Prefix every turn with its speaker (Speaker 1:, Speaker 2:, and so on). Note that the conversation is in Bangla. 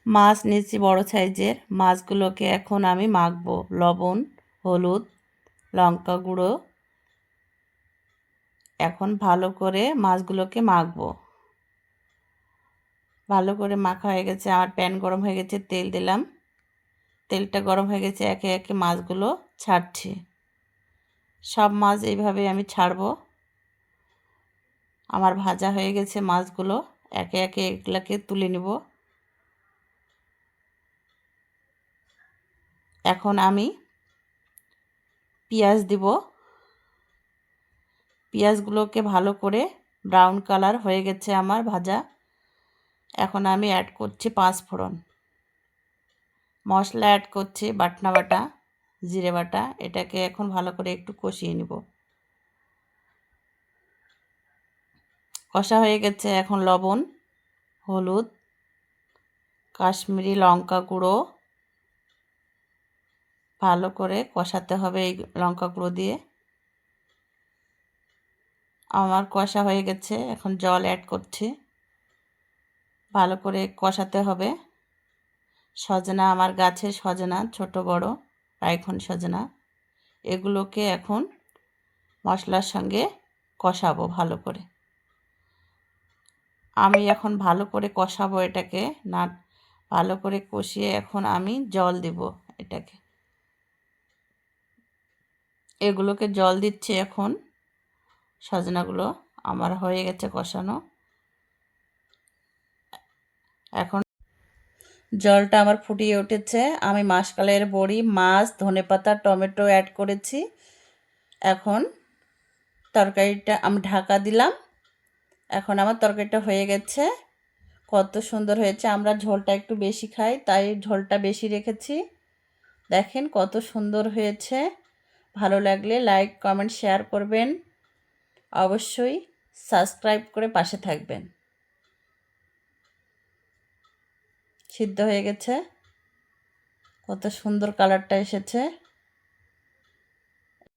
Speaker 1: মাছ নিয়েছি বড় সাইজের। মাছগুলোকে এখন আমি মাখবো। লবণ, হলুদ, লঙ্কা গুঁড়ো এখন ভালো করে মাছগুলোকে মাখবো। ভালো করে মাখা হয়ে গেছে। আমার প্যান গরম হয়ে গেছে, তেল দিলাম। তেলটা গরম হয়ে গেছে, একে একে মাছগুলো ছাড়ছি। সব মাছ এইভাবে আমি ছাড়বো। আমার ভাজা হয়ে গেছে মাছগুলো, একে একে এগুলাকে তুলে নিব। এখন আমি পেঁয়াজ দিব। পেঁয়াজগুলোকে ভালো করে ব্রাউন কালার হয়ে গেছে আমার ভাজা। এখন আমি অ্যাড করছি 5 ফোড়ন। মশলা অ্যাড করছি বাটনা বাটা, জিরে বাটা। এটাকে এখন ভালো করে একটু কষিয়ে নিব। কষা হয়ে গেছে, এখন লবণ, হলুদ, কাশ্মীরি লঙ্কা গুঁড়ো ভালো করে কষাতে হবে এই লঙ্কা গুঁড়ো দিয়ে। আমার কষা হয়ে গেছে, এখন জল অ্যাড করছি। ভালো করে কষাতে হবে। সজনা, আমার গাছের সজনা, ছোট বড় রাইখন সজনা, এগুলোকে এখন মশলার সঙ্গে কষাবো ভালো করে। আমি এখন ভালো করে কষাবো এটাকে। না, ভালো করে কষিয়ে এখন আমি জল দিব এটাকে। এগুলোকে জল দিচ্ছি এখন। সজনাগুলো আমার হয়ে গেছে কষানো। এখন জলটা আমার ফুটিয়ে উঠেছে। আমি মাসকালের বড়ি, মাছ, ধনেপাতা, টমেটো অ্যাড করেছি। এখন তরকারিটা আমি ঢাকা দিলাম। এখন আমার তরকারিটা হয়ে গেছে। কত সুন্দর হয়েছে। আমরা ঝোলটা একটু বেশি খাই, তাই ঝোলটা বেশি রেখেছি। দেখেন কত সুন্দর হয়েছে। ভালো লাগলে লাইক, কমেন্ট, শেয়ার করবেন। অবশ্যই সাবস্ক্রাইব করে পাশে থাকবেন। সিদ্ধ হয়ে গেছে, কত সুন্দর কালারটা এসেছে।